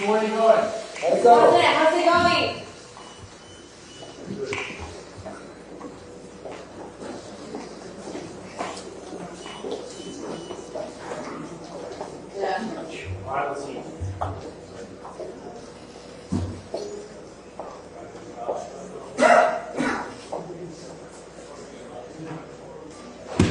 Where are you going? Let's How's go. it? How's it going? Yeah. All right, let's see.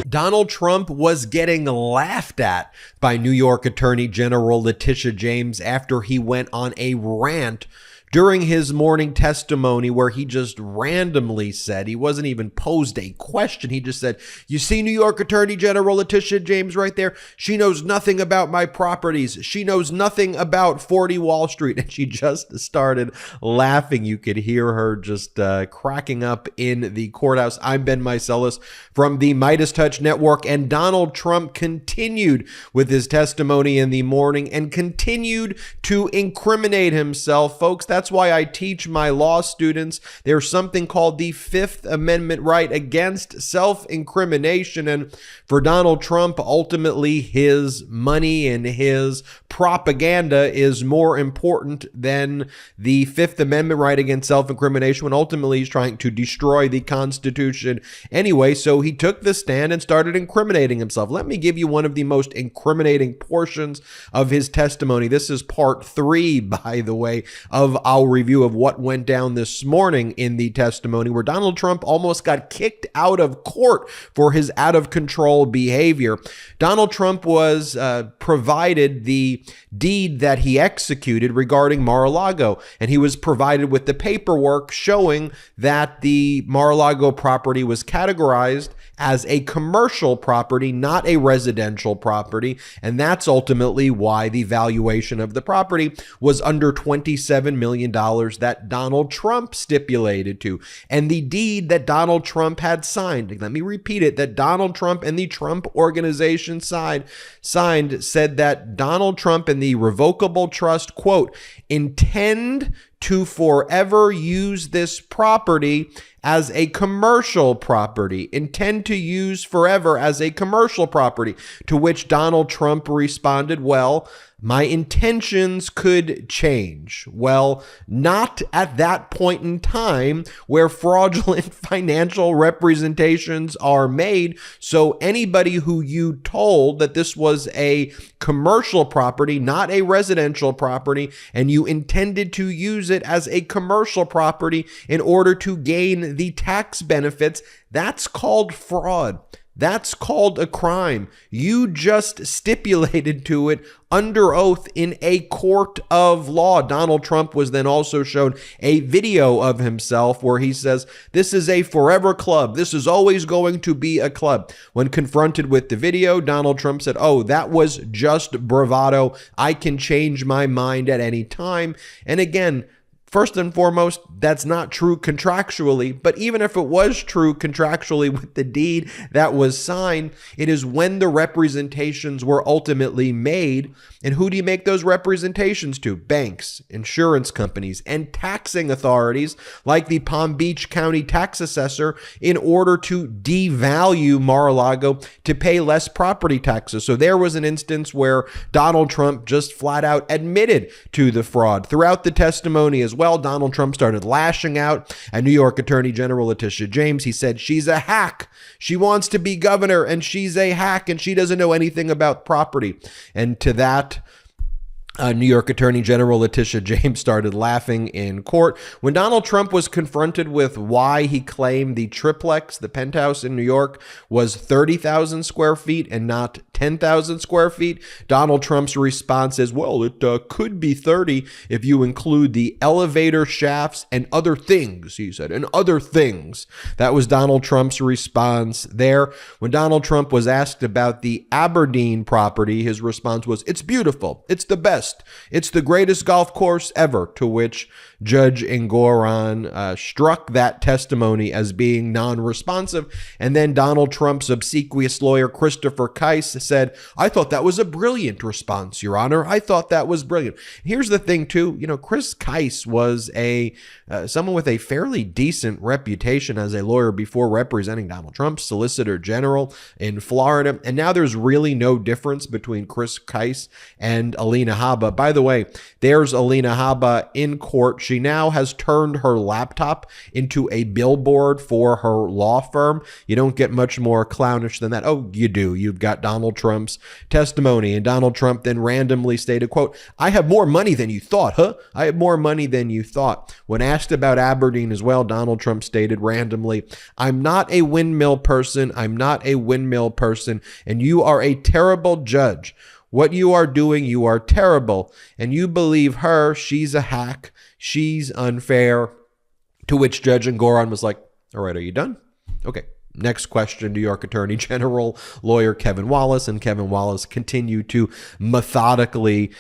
Donald Trump was getting laughed at by New York Attorney General Letitia James after he went on a rant during his morning testimony where he just randomly said, he wasn't even posed a question, he just said, you see New York Attorney General Letitia James right there? She knows nothing about my properties. She knows nothing about 40 Wall Street. And she just started laughing. You could hear her just cracking up in the courthouse. I'm Ben Meiselas from the MeidasTouch Network, and Donald Trump continued with his testimony in the morning and continued to incriminate himself. Folks, that's why I teach my law students there's something called the Fifth Amendment right against self-incrimination. And for Donald Trump, ultimately his money and his propaganda is more important than the Fifth Amendment right against self-incrimination, when ultimately he's trying to destroy the Constitution anyway. So he took the stand and started incriminating himself. Let me give you one of the most incriminating portions of his testimony. This is part 3, by the way, of our review of what went down this morning in the testimony, where Donald Trump almost got kicked out of court for his out-of-control behavior. Donald Trump was provided the deed that he executed regarding Mar-a-Lago, and he was provided with the paperwork showing that the Mar-a-Lago property was categorized as a commercial property, not a residential property, and that's ultimately why the valuation of the property was under $27 million that Donald Trump stipulated to. And the deed that Donald Trump had signed, let me repeat it, that Donald Trump and the Trump Organization signed said that Donald Trump and the revocable trust, quote, intend to forever use this property as a commercial property, intend to use forever as a commercial property, to which Donald Trump responded, well, my intentions could change. Well, not at that point in time where fraudulent financial representations are made. So anybody who you told that this was a commercial property, not a residential property, and you intended to use it as a commercial property in order to gain the tax benefits, that's called fraud. That's called a crime. You just stipulated to it under oath in a court of law. Donald Trump was then also shown a video of himself where he says, this is a forever club. This is always going to be a club. When confronted with the video, Donald Trump said, oh, that was just bravado. I can change my mind at any time. And again, first and foremost, that's not true contractually, but even if it was true contractually with the deed that was signed, it is when the representations were ultimately made. And who do you make those representations to? Banks, insurance companies, and taxing authorities like the Palm Beach County tax assessor in order to devalue Mar-a-Lago to pay less property taxes. So there was an instance where Donald Trump just flat out admitted to the fraud. Throughout the testimony as well, Donald Trump started lashing out at New York Attorney General Letitia James. He said, she's a hack. She wants to be governor and she's a hack and she doesn't know anything about property. And to that, New York Attorney General Letitia James started laughing in court. When Donald Trump was confronted with why he claimed the triplex, the penthouse in New York, was 30,000 square feet and not 10,000 square feet, Donald Trump's response is, well, it could be 30 if you include the elevator shafts and other things, he said, and other things. That was Donald Trump's response there. When Donald Trump was asked about the Aberdeen property, his response was, it's beautiful. It's the best. It's the greatest golf course ever, to which Judge Engoron struck that testimony as being non-responsive. And then Donald Trump's obsequious lawyer, Christopher Kise, said, I thought that was a brilliant response, Your Honor. I thought that was brilliant. Here's the thing, too. Chris Kise was someone with a fairly decent reputation as a lawyer before representing Donald Trump, Solicitor General in Florida. And now there's really no difference between Chris Kise and Alina Habba. By the way, there's Alina Habba in court. She now has turned her laptop into a billboard for her law firm. You don't get much more clownish than that. Oh, you do. You've got Donald Trump's testimony, and Donald Trump then randomly stated, quote, I have more money than you thought, huh? I have more money than you thought. When asked about Aberdeen as well, Donald Trump stated randomly, I'm not a windmill person. I'm not a windmill person. And you are a terrible judge. What you are doing, you are terrible. And you believe her. She's a hack. She's unfair. To which Judge Engoron was like, all right, are you done? Okay. Next question, New York Attorney General lawyer Kevin Wallace, and Kevin Wallace continued to methodically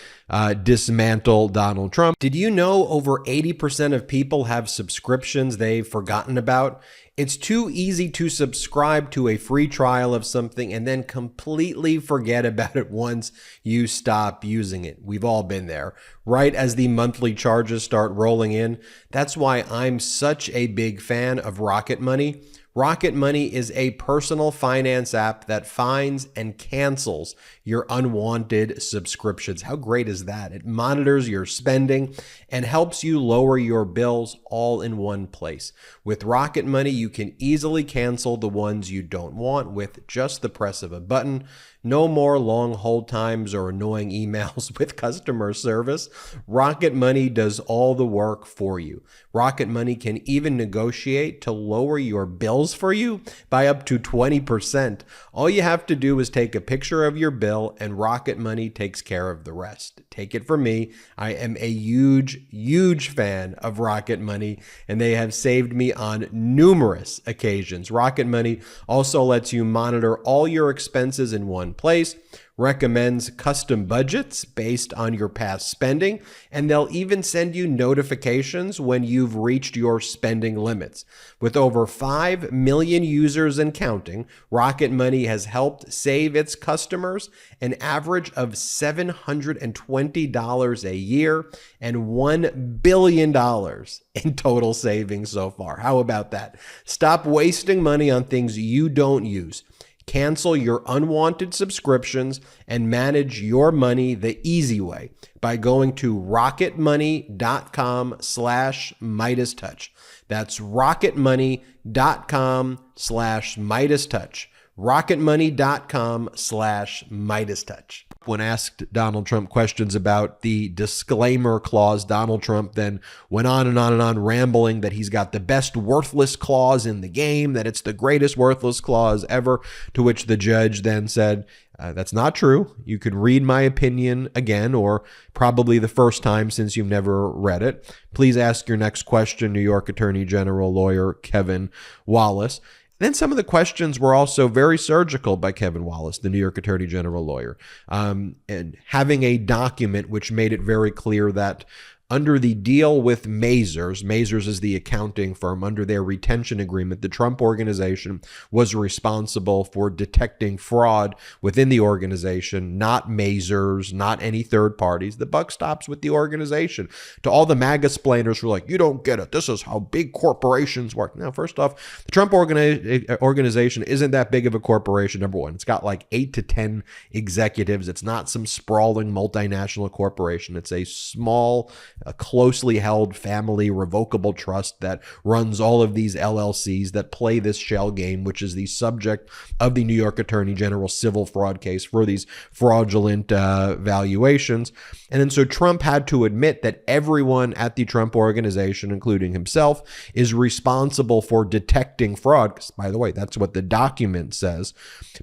dismantle Donald Trump. Did you know over 80% of people have subscriptions they've forgotten about? It's too easy to subscribe to a free trial of something and then completely forget about it once you stop using it. We've all been there, right as the monthly charges start rolling in. That's why I'm such a big fan of Rocket Money. Rocket Money is a personal finance app that finds and cancels your unwanted subscriptions. How great is that? It monitors your spending and helps you lower your bills all in one place. With Rocket Money, you can easily cancel the ones you don't want with just the press of a button. No more long hold times or annoying emails with customer service. Rocket Money does all the work for you. Rocket Money can even negotiate to lower your bills for you by up to 20%. All you have to do is take a picture of your bill and Rocket Money takes care of the rest. Take it from me. I am a huge fan of Rocket Money, and they have saved me on numerous occasions. Rocket Money also lets you monitor all your expenses in one place, recommends custom budgets based on your past spending, and they'll even send you notifications when you've reached your spending limits. With over 5 million users and counting, Rocket Money has helped save its customers an average of $720 a year and $1 billion in total savings so far. How about that? Stop wasting money on things you don't use. Cancel your unwanted subscriptions and manage your money the easy way by going to rocketmoney.com/MeidasTouch. That's rocketmoney.com/MeidasTouch. rocketmoney.com/MeidasTouch. When asked Donald Trump questions about the disclaimer clause, Donald Trump then went on and on and on, rambling that he's got the best worthless clause in the game, that it's the greatest worthless clause ever, to which the judge then said, that's not true. You could read my opinion again, or probably the first time since you've never read it. Please ask your next question, New York Attorney General lawyer Kevin Wallace. Then some of the questions were also very surgical by Kevin Wallace, the New York Attorney General lawyer, and having a document which made it very clear that under the deal with Meisers is the accounting firm, under their retention agreement, the Trump organization was responsible for detecting fraud within the organization, not Meisers, not any third parties. The buck stops with the organization. To all the MAGA splainers who are like, you don't get it. This is how big corporations work. Now, first off, the Trump organization isn't that big of a corporation, number one. It's got like 8 to 10 executives. It's not some sprawling multinational corporation. It's a small, a closely held family revocable trust that runs all of these LLCs that play this shell game, which is the subject of the New York Attorney General civil fraud case for these fraudulent valuations. And then so Trump had to admit that everyone at the Trump organization, including himself, is responsible for detecting fraud. Because, by the way, that's what the document says.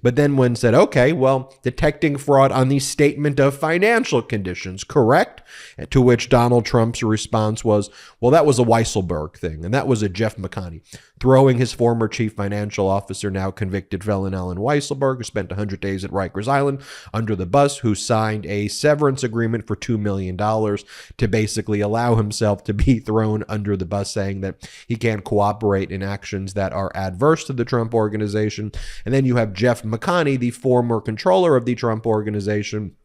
But then when said, okay, well, detecting fraud on the statement of financial conditions, correct? To which Donald Trump's response was, well, that was a Weisselberg thing, and that was a Jeff McConney, throwing his former chief financial officer, now convicted felon Alan Weisselberg, who spent 100 days at Rikers Island, under the bus, who signed a severance agreement for $2 million to basically allow himself to be thrown under the bus, saying that he can't cooperate in actions that are adverse to the Trump organization. And then you have Jeff McConney, the former controller of the Trump organization,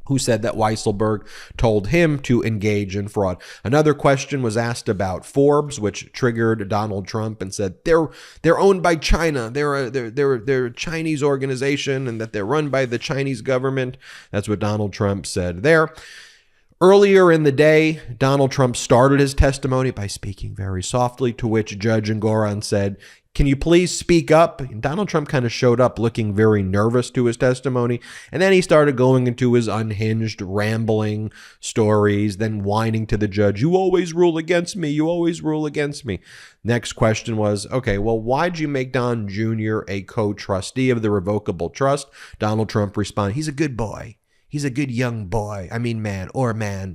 who said that Weisselberg told him to engage in fraud. Another question was asked about Forbes, which triggered Donald Trump, and said they're owned by China. They're a Chinese organization, and that they're run by the Chinese government. That's what Donald Trump said there. Earlier in the day, Donald Trump started his testimony by speaking very softly, to which Judge Engoron said, "Can you please speak up?" And Donald Trump kind of showed up looking very nervous to his testimony. And then he started going into his unhinged, rambling stories, then whining to the judge, "You always rule against me. You always rule against me." Next question was, okay, well, why'd you make Don Jr. a co-trustee of the revocable trust? Donald Trump responded, "He's a good boy. He's a good young boy. I mean, man,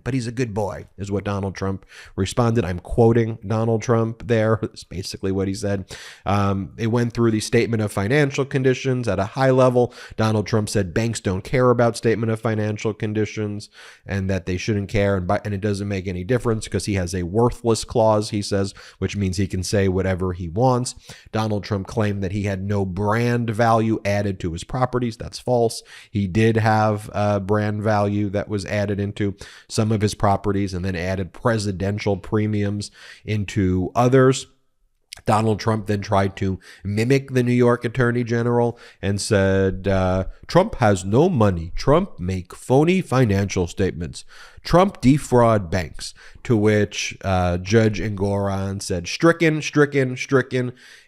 but he's a good boy," is what Donald Trump responded. I'm quoting Donald Trump there. That's basically what he said. It went through the statement of financial conditions at a high level. Donald Trump said banks don't care about statement of financial conditions and that they shouldn't care. And it doesn't make any difference because he has a worthless clause, he says, which means he can say whatever he wants. Donald Trump claimed that he had no brand value added to his properties. That's false. He did have brand value that was added into some of his properties, and then added presidential premiums into others. Donald Trump then tried to mimic the New York Attorney General and said, Trump has no money. Trump make phony financial statements. Trump defraud banks. To which Judge Engoron said, stricken.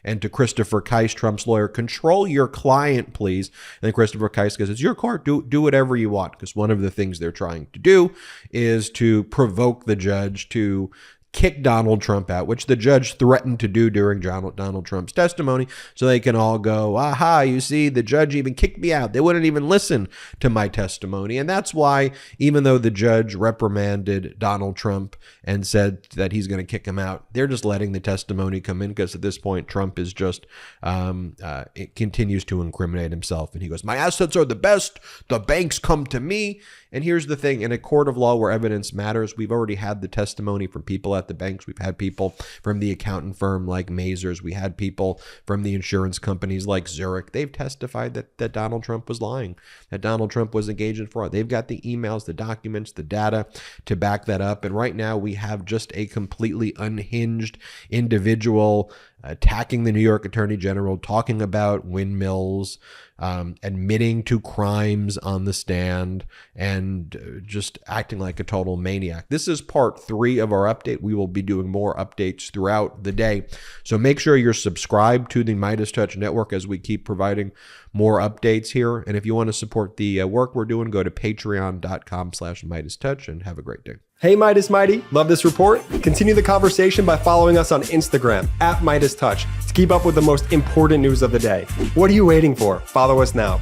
And to Christopher Keiss, Trump's lawyer, control your client, please. And then Christopher Keiss goes, it's your court. Do whatever you want. Because one of the things they're trying to do is to provoke the judge to kick Donald Trump out, which the judge threatened to do during Donald Trump's testimony, so they can all go, aha, you see, the judge even kicked me out. They wouldn't even listen to my testimony. And that's why, even though the judge reprimanded Donald Trump and said that he's going to kick him out, they're just letting the testimony come in, because at this point, Trump is just, it continues to incriminate himself. And he goes, my assets are the best. The banks come to me. And here's the thing, in a court of law where evidence matters, we've already had the testimony from people at the banks. We've had people from the accountant firm like Meiselas. We had people from the insurance companies like Zurich. They've testified that Donald Trump was lying, that Donald Trump was engaged in fraud. They've got the emails, the documents, the data to back that up. And right now we have just a completely unhinged individual attacking the New York Attorney General, talking about windmills, admitting to crimes on the stand, and just acting like a total maniac. This is part 3 of our update. We will be doing more updates throughout the day. So make sure you're subscribed to the MeidasTouch network as we keep providing more updates here. And if you want to support the work we're doing, go to patreon.com/MeidasTouch and have a great day. Hey Meidas Mighty, love this report? Continue the conversation by following us on Instagram @MeidasTouch to keep up with the most important news of the day. What are you waiting for? Follow us now.